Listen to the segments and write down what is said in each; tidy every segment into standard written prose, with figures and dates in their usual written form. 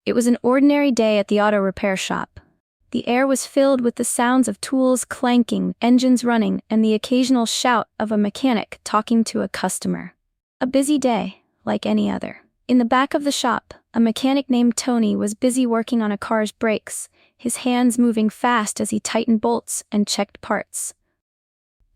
It was an ordinary day at the auto repair shop. The air was filled with the sounds of tools clanking, engines running, and the occasional shout of a mechanic talking to a customer. A busy day, like any other. In the back of the shop, a mechanic named Tony was busy working on a car's brakes, his hands moving fast as he tightened bolts and checked parts.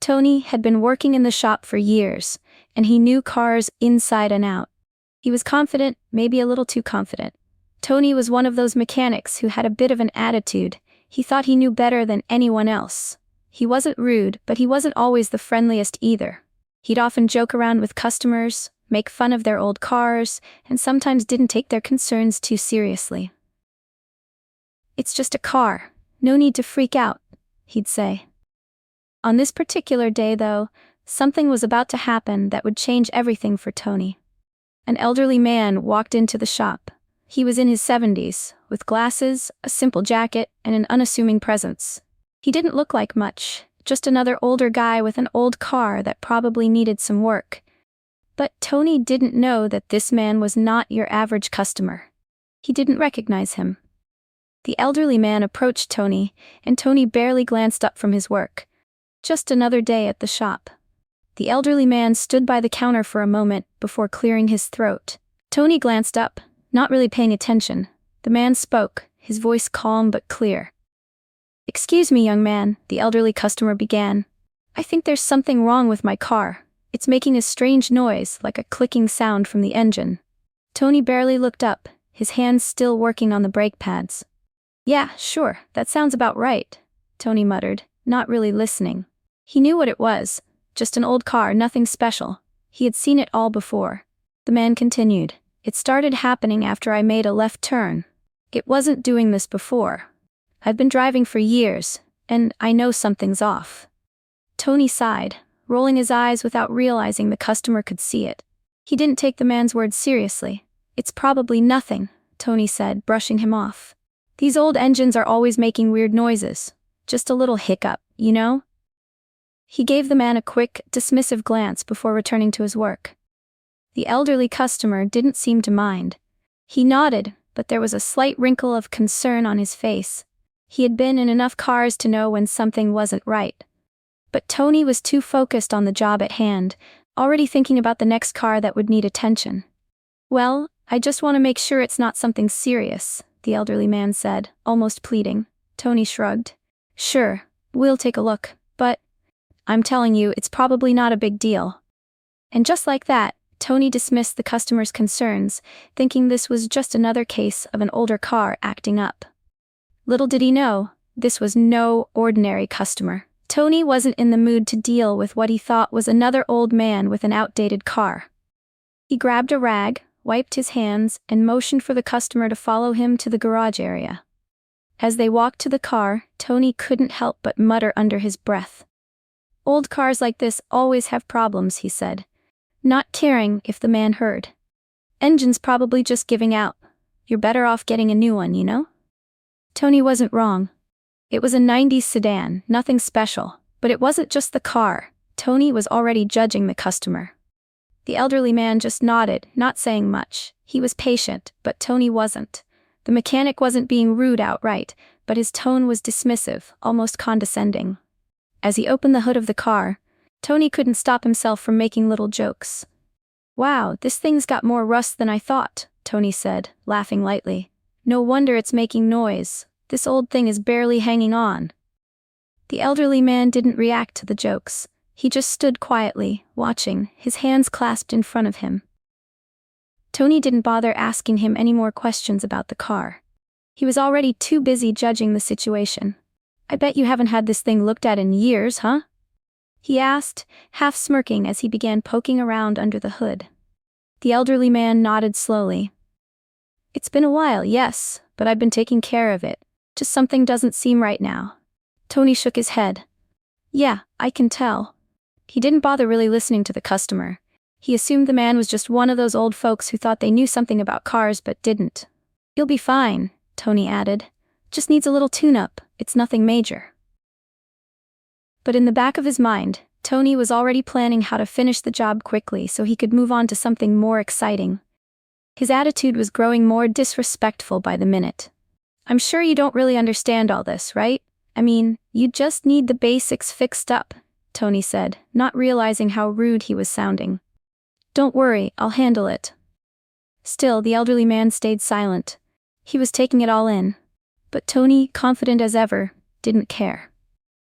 Tony had been working in the shop for years, and he knew cars inside and out. He was confident, maybe a little too confident. Tony was one of those mechanics who had a bit of an attitude. He thought he knew better than anyone else. He wasn't rude, but he wasn't always the friendliest either. He'd often joke around with customers, make fun of their old cars, and sometimes didn't take their concerns too seriously. "It's just a car. No need to freak out," he'd say. On this particular day, though, something was about to happen that would change everything for Tony. An elderly man walked into the shop. He was in his 70s, with glasses, a simple jacket, and an unassuming presence. He didn't look like much, just another older guy with an old car that probably needed some work. But Tony didn't know that this man was not your average customer. He didn't recognize him. The elderly man approached Tony, and Tony barely glanced up from his work. Just another day at the shop. The elderly man stood by the counter for a moment before clearing his throat. Tony glanced up, not really paying attention. The man spoke, his voice calm but clear. "Excuse me, young man," the elderly customer began. "I think there's something wrong with my car. It's making a strange noise, like a clicking sound from the engine." Tony barely looked up, his hands still working on the brake pads. "Yeah, sure, that sounds about right," Tony muttered, not really listening. He knew what it was, just an old car, nothing special. He had seen it all before. The man continued. "It started happening after I made a left turn. It wasn't doing this before. I've been driving for years, and I know something's off." Tony sighed, rolling his eyes without realizing the customer could see it. He didn't take the man's words seriously. "It's probably nothing," Tony said, brushing him off. "These old engines are always making weird noises. Just a little hiccup, you know?" He gave the man a quick, dismissive glance before returning to his work. The elderly customer didn't seem to mind. He nodded, but there was a slight wrinkle of concern on his face. He had been in enough cars to know when something wasn't right. But Tony was too focused on the job at hand, already thinking about the next car that would need attention. "Well, I just want to make sure it's not something serious," the elderly man said, almost pleading. Tony shrugged. "Sure, we'll take a look, but I'm telling you, it's probably not a big deal." And just like that, Tony dismissed the customer's concerns, thinking this was just another case of an older car acting up. Little did he know, this was no ordinary customer. Tony wasn't in the mood to deal with what he thought was another old man with an outdated car. He grabbed a rag, wiped his hands, and motioned for the customer to follow him to the garage area. As they walked to the car, Tony couldn't help but mutter under his breath. "Old cars like this always have problems," he said, not caring if the man heard. "Engine's probably just giving out. You're better off getting a new one, you know?" Tony wasn't wrong. It was a 90s sedan, nothing special, but it wasn't just the car. Tony was already judging the customer. The elderly man just nodded, not saying much. He was patient, but Tony wasn't. The mechanic wasn't being rude outright, but his tone was dismissive, almost condescending. As he opened the hood of the car, Tony couldn't stop himself from making little jokes. "Wow, this thing's got more rust than I thought," Tony said, laughing lightly. "No wonder it's making noise. This old thing is barely hanging on." The elderly man didn't react to the jokes. He just stood quietly, watching, his hands clasped in front of him. Tony didn't bother asking him any more questions about the car. He was already too busy judging the situation. "I bet you haven't had this thing looked at in years, huh?" he asked, half smirking as he began poking around under the hood. The elderly man nodded slowly. "It's been a while, yes, but I've been taking care of it. Just something doesn't seem right now." Tony shook his head. "Yeah, I can tell." He didn't bother really listening to the customer. He assumed the man was just one of those old folks who thought they knew something about cars but didn't. "You'll be fine," Tony added. "Just needs a little tune-up, it's nothing major." But in the back of his mind, Tony was already planning how to finish the job quickly so he could move on to something more exciting. His attitude was growing more disrespectful by the minute. "I'm sure you don't really understand all this, right? I mean, you just need the basics fixed up," Tony said, not realizing how rude he was sounding. "Don't worry, I'll handle it." Still, the elderly man stayed silent. He was taking it all in. But Tony, confident as ever, didn't care.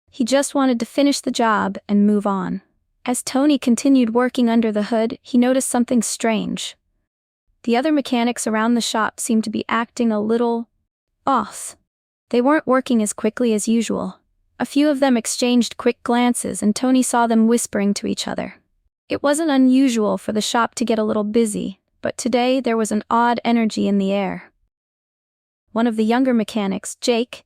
He just wanted to finish the job and move on. As Tony continued working under the hood, he noticed something strange. The other mechanics around the shop seemed to be acting a little off. They weren't working as quickly as usual. A few of them exchanged quick glances and Tony saw them whispering to each other. It wasn't unusual for the shop to get a little busy, but today there was an odd energy in the air. One of the younger mechanics, Jake,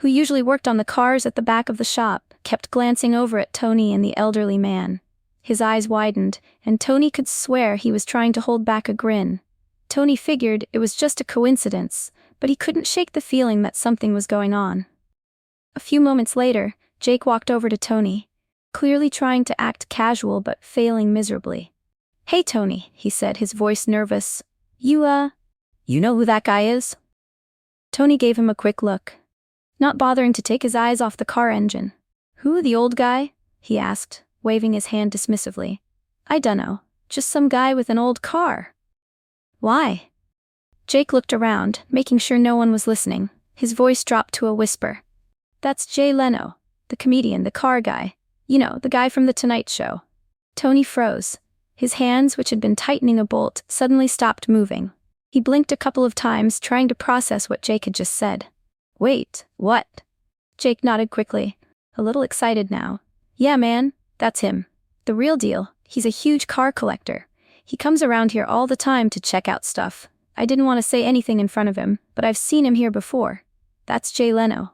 who usually worked on the cars at the back of the shop, kept glancing over at Tony and the elderly man. His eyes widened, and Tony could swear he was trying to hold back a grin. Tony figured it was just a coincidence, but he couldn't shake the feeling that something was going on. A few moments later, Jake walked over to Tony, clearly trying to act casual but failing miserably. "Hey Tony," he said, his voice nervous. You know who that guy is?" Tony gave him a quick look, not bothering to take his eyes off the car engine. "Who, the old guy?" he asked, waving his hand dismissively. "I dunno, just some guy with an old car." "Why?" Jake looked around, making sure no one was listening. His voice dropped to a whisper. "That's Jay Leno, the comedian, the car guy. You know, the guy from The Tonight Show." Tony froze. His hands, which had been tightening a bolt, suddenly stopped moving. He blinked a couple of times, trying to process what Jake had just said. "Wait, what?" Jake nodded quickly, a little excited now. "Yeah man, that's him. The real deal. He's a huge car collector. He comes around here all the time to check out stuff. I didn't want to say anything in front of him, but I've seen him here before. That's Jay Leno."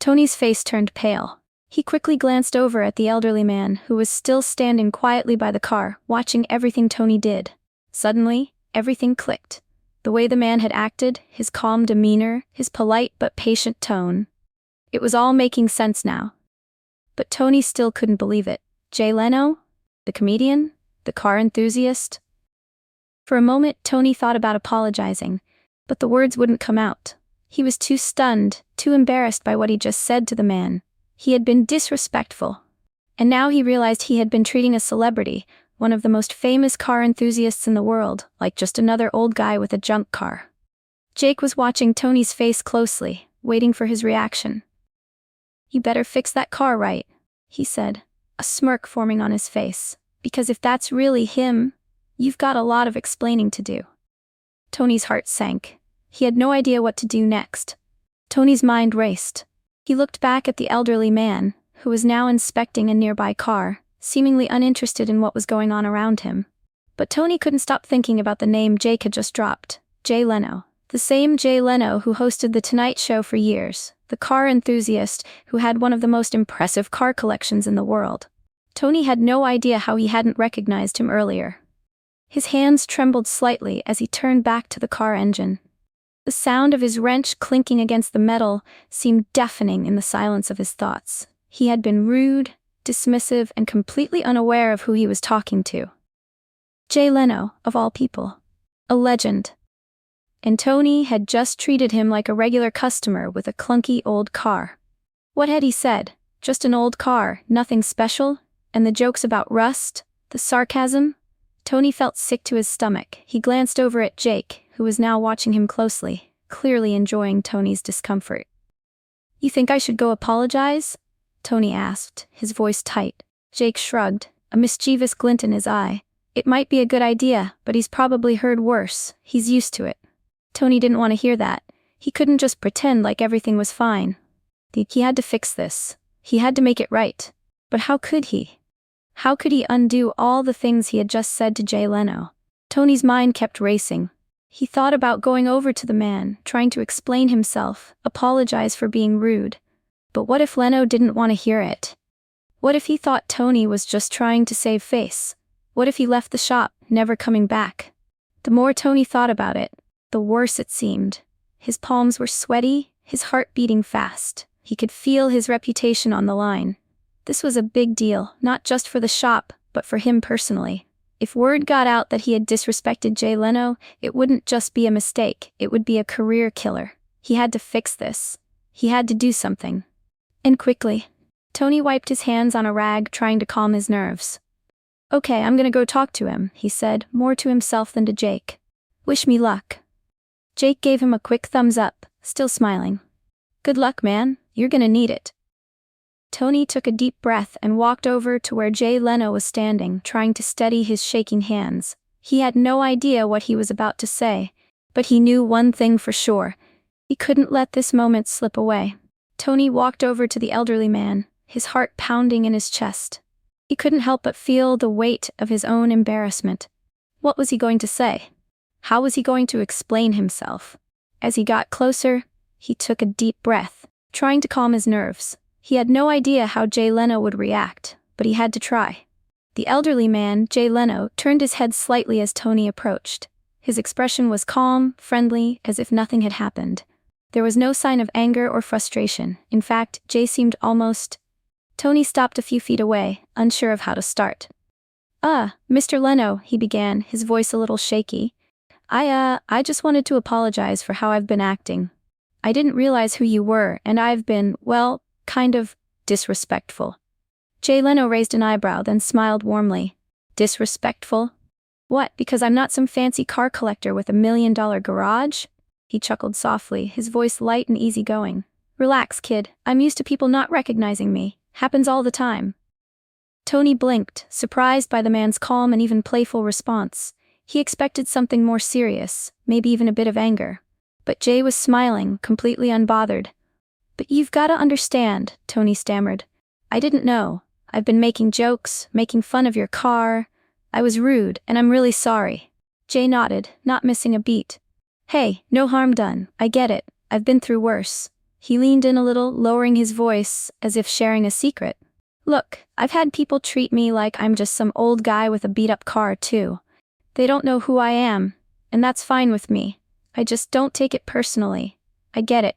Tony's face turned pale. He quickly glanced over at the elderly man, who was still standing quietly by the car, watching everything Tony did. Suddenly, everything clicked. The way the man had acted, his calm demeanor, his polite but patient tone. It was all making sense now. But Tony still couldn't believe it. Jay Leno? The comedian? The car enthusiast? For a moment, Tony thought about apologizing, but the words wouldn't come out. He was too stunned, too embarrassed by what he just said to the man. He had been disrespectful. And now he realized he had been treating a celebrity, one of the most famous car enthusiasts in the world, like just another old guy with a junk car. Jake was watching Tony's face closely, waiting for his reaction. "You better fix that car right," he said, a smirk forming on his face. "Because if that's really him, you've got a lot of explaining to do." Tony's heart sank. He had no idea what to do next. Tony's mind raced. He looked back at the elderly man, who was now inspecting a nearby car, seemingly uninterested in what was going on around him. But Tony couldn't stop thinking about the name Jake had just dropped. Jay Leno. The same Jay Leno who hosted The Tonight Show for years, the car enthusiast who had one of the most impressive car collections in the world. Tony had no idea how he hadn't recognized him earlier. His hands trembled slightly as he turned back to the car engine. The sound of his wrench clinking against the metal seemed deafening in the silence of his thoughts. He had been rude, dismissive, and completely unaware of who he was talking to. Jay Leno, of all people. A legend. And Tony had just treated him like a regular customer with a clunky old car. What had he said? Just an old car, nothing special? And the jokes about rust? The sarcasm? Tony felt sick to his stomach. He glanced over at Jake, who was now watching him closely, clearly enjoying Tony's discomfort. "You think I should go apologize?" Tony asked, his voice tight. Jake shrugged, a mischievous glint in his eye. "It might be a good idea, but he's probably heard worse. He's used to it." Tony didn't want to hear that. He couldn't just pretend like everything was fine. He had to fix this. He had to make it right. But how could he? How could he undo all the things he had just said to Jay Leno? Tony's mind kept racing. He thought about going over to the man, trying to explain himself, apologize for being rude. But what if Leno didn't want to hear it? What if he thought Tony was just trying to save face? What if he left the shop, never coming back? The more Tony thought about it, the worse it seemed. His palms were sweaty, his heart beating fast. He could feel his reputation on the line. This was a big deal, not just for the shop, but for him personally. If word got out that he had disrespected Jay Leno, it wouldn't just be a mistake, it would be a career killer. He had to fix this. He had to do something. And quickly. Tony wiped his hands on a rag, trying to calm his nerves. Okay, I'm gonna go talk to him, he said, more to himself than to Jake. Wish me luck. Jake gave him a quick thumbs up, still smiling. Good luck, man, you're gonna need it. Tony took a deep breath and walked over to where Jay Leno was standing, trying to steady his shaking hands. He had no idea what he was about to say, but he knew one thing for sure. He couldn't let this moment slip away. Tony walked over to the elderly man, his heart pounding in his chest. He couldn't help but feel the weight of his own embarrassment. What was he going to say? How was he going to explain himself? As he got closer, he took a deep breath, trying to calm his nerves. He had no idea how Jay Leno would react, but he had to try. The elderly man, Jay Leno, turned his head slightly as Tony approached. His expression was calm, friendly, as if nothing had happened. There was no sign of anger or frustration. In fact, Jay seemed almost... Tony stopped a few feet away, unsure of how to start. Mr. Leno, he began, his voice a little shaky. I just wanted to apologize for how I've been acting. I didn't realize who you were, and I've been, well, kind of disrespectful. Jay Leno raised an eyebrow, then smiled warmly. Disrespectful? What, because I'm not some fancy car collector with $1 million garage? He chuckled softly, his voice light and easygoing. Relax, kid, I'm used to people not recognizing me. Happens all the time. Tony blinked, surprised by the man's calm and even playful response. He expected something more serious, maybe even a bit of anger. But Jay was smiling, completely unbothered. But you've got to understand, Tony stammered. I didn't know. I've been making jokes, making fun of your car. I was rude, and I'm really sorry. Jay nodded, not missing a beat. Hey, no harm done, I get it. I've been through worse. He leaned in a little, lowering his voice, as if sharing a secret. Look, I've had people treat me like I'm just some old guy with a beat-up car, too. They don't know who I am, and that's fine with me. I just don't take it personally. I get it.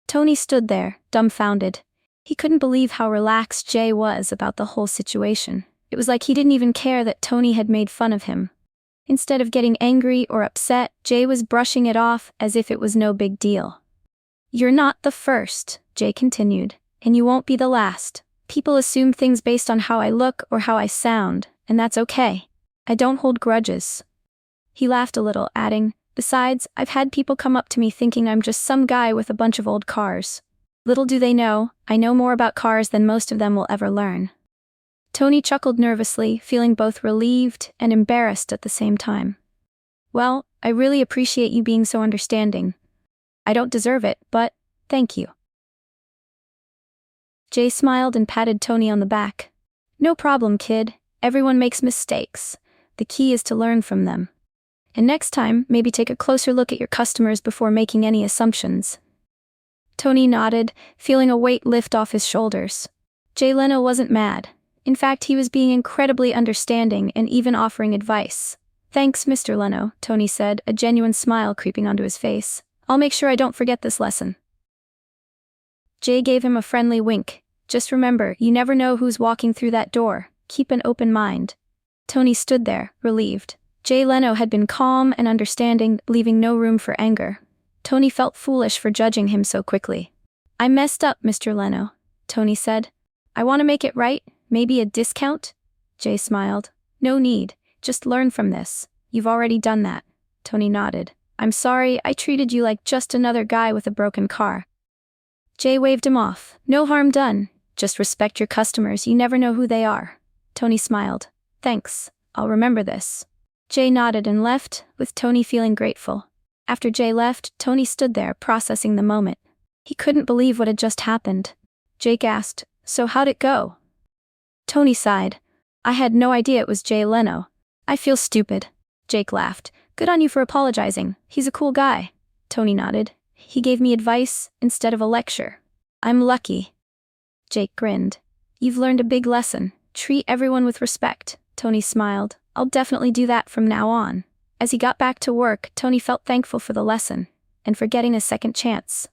Tony stood there, dumbfounded. He couldn't believe how relaxed Jay was about the whole situation. It was like he didn't even care that Tony had made fun of him. Instead of getting angry or upset, Jay was brushing it off as if it was no big deal. You're not the first, Jay continued, and you won't be the last. People assume things based on how I look or how I sound, and that's okay. I don't hold grudges. He laughed a little, adding, besides, I've had people come up to me thinking I'm just some guy with a bunch of old cars. Little do they know, I know more about cars than most of them will ever learn. Tony chuckled nervously, feeling both relieved and embarrassed at the same time. Well, I really appreciate you being so understanding. I don't deserve it, but thank you. Jay smiled and patted Tony on the back. No problem, kid. Everyone makes mistakes. The key is to learn from them. And next time, maybe take a closer look at your customers before making any assumptions. Tony nodded, feeling a weight lift off his shoulders. Jay Leno wasn't mad. In fact, he was being incredibly understanding and even offering advice. Thanks, Mr. Leno, Tony said, a genuine smile creeping onto his face. I'll make sure I don't forget this lesson. Jay gave him a friendly wink. Just remember, you never know who's walking through that door. Keep an open mind. Tony stood there, relieved. Jay Leno had been calm and understanding, leaving no room for anger. Tony felt foolish for judging him so quickly. I messed up, Mr. Leno, Tony said. I want to make it right, maybe a discount? Jay smiled. No need, just learn from this. You've already done that. Tony nodded. I'm sorry, I treated you like just another guy with a broken car. Jay waved him off. No harm done. Just respect your customers, you never know who they are. Tony smiled. Thanks, I'll remember this. Jay nodded and left, with Tony feeling grateful. After Jay left, Tony stood there, processing the moment. He couldn't believe what had just happened. Jake asked, so how'd it go? Tony sighed. I had no idea it was Jay Leno. I feel stupid. Jake laughed. Good on you for apologizing. He's a cool guy. Tony nodded. He gave me advice instead of a lecture. I'm lucky. Jake grinned. You've learned a big lesson. Treat everyone with respect. Tony smiled. I'll definitely do that from now on. As he got back to work, Tony felt thankful for the lesson and for getting a second chance.